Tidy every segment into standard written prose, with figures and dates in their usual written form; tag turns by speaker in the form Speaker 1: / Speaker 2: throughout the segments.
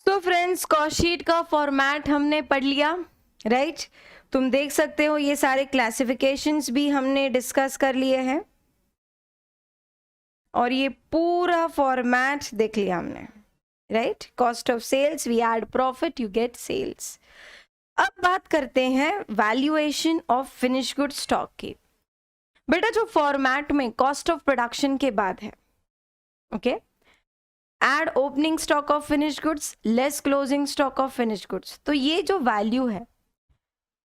Speaker 1: तो friends, cost sheet का format हमने पढ़ लिया, राइट? तुम देख सकते हो ये सारे क्लासिफिकेशंस भी हमने डिस्कस कर लिए हैं और ये पूरा फॉर्मेट देख लिया हमने, right? Cost of sales, we add profit, you get sales. अब बात करते हैं valuation of finish good stock की। बेटा, जो फॉर्मेट में कॉस्ट ऑफ प्रोडक्शन के बाद है, okay, add opening stock of finish goods less closing stock of finish goods, तो ये जो वैल्यू है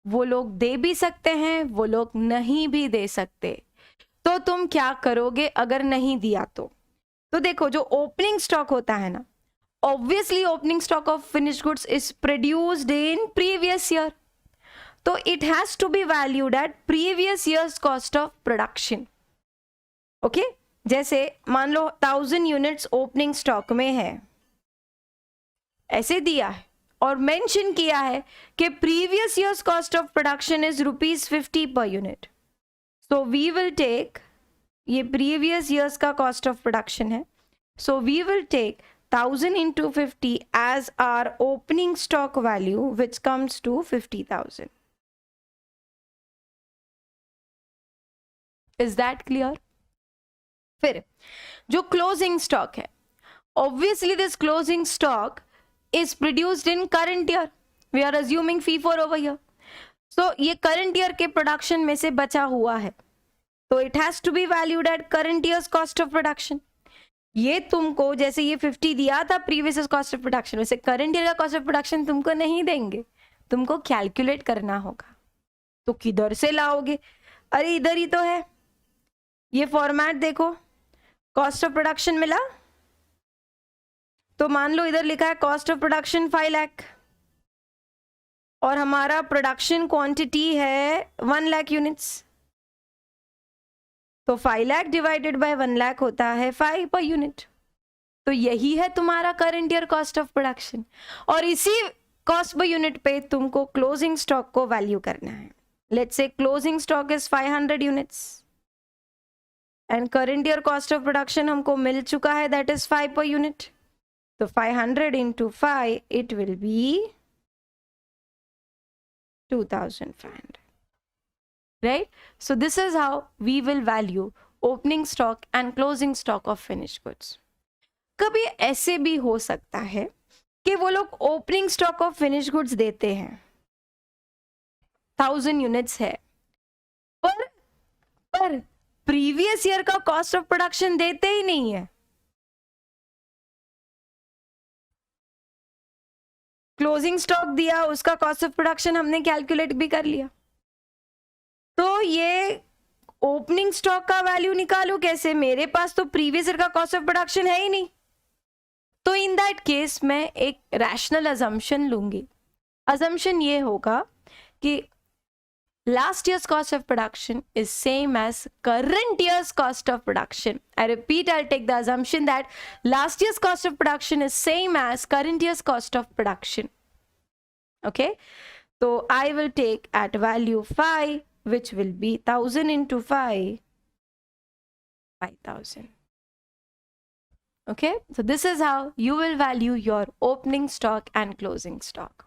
Speaker 1: वो लोग दे भी सकते हैं, वो लोग नहीं भी दे सकते। तो तुम क्या करोगे अगर नहीं दिया तो देखो, जो ओपनिंग स्टॉक होता है ना, obviously opening stock of finish goods is produced in previous year, तो it has to be valued at previous years cost of production. Okay, जैसे मान लो 1000 यूनिट्स ओपनिंग स्टॉक में है, ऐसे दिया है और मेंशन किया है कि previous years cost of production is ₹50 per unit. So we will take, ये प्रीवियस ईयर्स का कॉस्ट ऑफ प्रोडक्शन है, so we will take 1000 into 50 as our opening stock value, which comes to 50,000. Is that clear? फिर जो closing stock है, obviously this closing stock is produced in current year. We are assuming FIFO over here. So ये current year के production में से बचा हुआ है, तो it has to be valued at current year's cost of production. ये तुमको, जैसे ये 50 दिया था प्रीवियस कॉस्ट ऑफ प्रोडक्शन, वैसे करंट ईयर का कॉस्ट ऑफ प्रोडक्शन तुमको नहीं देंगे, तुमको कैलकुलेट करना होगा। तो किधर से लाओगे? अरे इधर ही तो है, ये फॉर्मेट देखो, कॉस्ट ऑफ प्रोडक्शन मिला, तो मान लो इधर लिखा है कॉस्ट ऑफ प्रोडक्शन 5 लाख और हमारा प्रोडक्शन क्वांटिटी है 1 लाख यूनिट्स, तो 5 लाख डिवाइडेड बाय 1 लाख होता है 5 पर यूनिट। तो यही है तुम्हारा current year cost of production, और इसी कॉस्ट पर यूनिट पे तुमको क्लोजिंग स्टॉक को वैल्यू करना है। Let's say closing stock is 500 units and current year cost of production हमको मिल चुका है, दैट इज 5 पर यूनिट। तो 500 into 5, it will be 2500. Right? So this is how we will value opening stock and closing stock of finished goods. कभी ऐसे भी हो सकता है कि वो लोग opening stock of finish goods देते हैं, 1000 यूनिट्स है, पर प्रीवियस ईयर का कॉस्ट ऑफ प्रोडक्शन देते ही नहीं है। क्लोजिंग स्टॉक दिया, उसका कॉस्ट ऑफ प्रोडक्शन हमने कैलकुलेट भी कर लिया, तो ये ओपनिंग स्टॉक का वैल्यू निकालू कैसे? मेरे पास तो प्रीवियस ईयर का कॉस्ट ऑफ प्रोडक्शन है ही नहीं। तो इन दैट केस मैं एक रैशनल अजम्पशन लूंगी। अजम्पशन ये होगा कि last year's cost of production is same as current year's cost of production. I repeat, I'll take the assumption that last year's cost of production is same as current year's cost of production. Okay, so I will take at value 5, which will be 1000 into 5, 5000. Okay, so this is how you will value your opening stock and closing stock.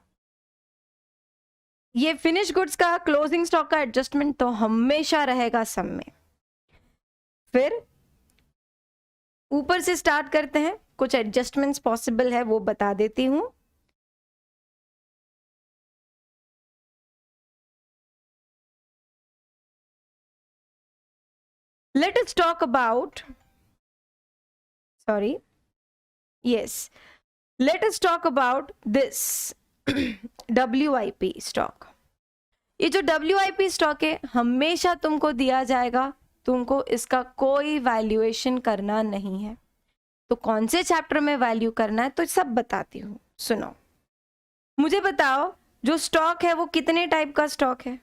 Speaker 1: ये finish goods का closing stock का adjustment तो हमेशा रहेगा सम में। फिर ऊपर से स्टार्ट करते हैं, कुछ एडजस्टमेंट्स पॉसिबल है वो बता देती हूं। Let us talk about, sorry, yes, let us talk about this WIP stock. ये जो WIP स्टॉक है हमेशा तुमको दिया जाएगा, तुमको इसका कोई वैल्यूएशन करना नहीं है। तो कौन से चैप्टर में वैल्यू करना है तो सब बताती हूँ, सुनो। मुझे बताओ, जो स्टॉक है वो कितने टाइप का स्टॉक है?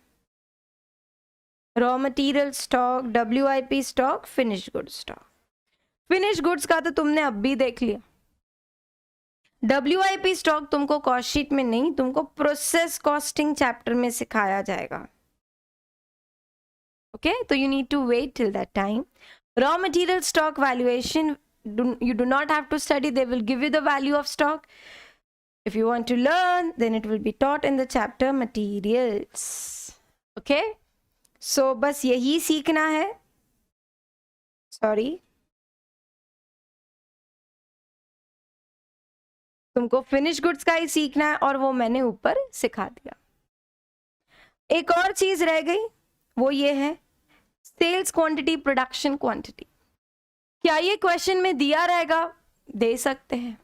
Speaker 1: Raw material stock, WIP stock, finish goods stock. Finish goods का तो तुमने अब भी देख लिया। WIP स्टॉक तुमको कॉस्ट शीट में नहीं, तुमको प्रोसेस कॉस्टिंग चैप्टर में सिखाया जाएगा। ओके, तो you need to wait till that time. Raw material stock valuation, you do not have to study, they will give you the value of stock. If you want to learn, then it will be taught in the chapter materials. Okay? So बस यही सीखना है. Sorry. तुमको finish goods का ही सीखना है और वो मैंने ऊपर सिखा दिया. एक और चीज रह गई, वो ये है सेल्स क्वांटिटी, प्रोडक्शन क्वांटिटी. क्या ये क्वेश्चन में दिया रहेगा? दे सकते हैं.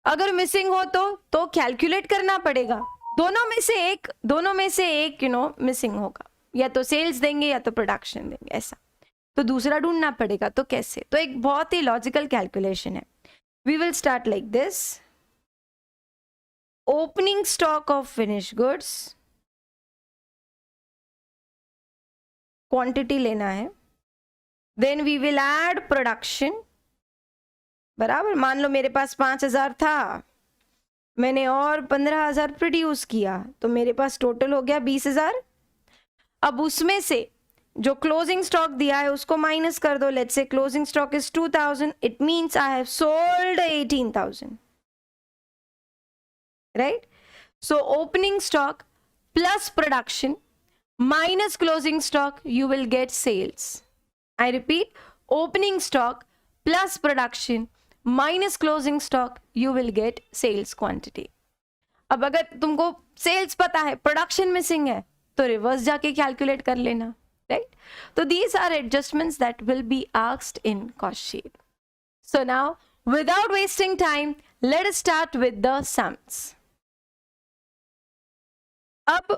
Speaker 1: अगर मिसिंग हो तो कैलकुलेट करना पड़ेगा. दोनों में से एक मिसिंग होगा. या तो सेल्स देंगे या तो प्रोडक्शन देंगे, ऐसा. तो दूसरा ढूंढना पड़ेगा. तो कैसे? तो एक बहुत ही लॉजिकल कैलकुलेशन है. We will start like this. Opening stock of finished goods, quantity लेना है. Then we will add production. बराबर. मान लो मेरे पास 5,000 था, मैंने और 15,000 प्रोड्यूस किया, तो मेरे पास टोटल हो गया 20,000. अब उसमें से जो क्लोजिंग स्टॉक दिया है उसको माइनस कर दो. Let's say closing stock is 2,000. It means I have sold 18,000. Right? So opening stock plus production minus closing stock, you will get sales. I repeat, opening stock plus production minus closing stock, you will get sales quantity. अब अगर तुमको sales पता है, production missing है, तो reverse जाके calculate कर लेना. Right? So these are adjustments that will be asked in cost sheet. So now, without wasting time, let us start with the sums. अब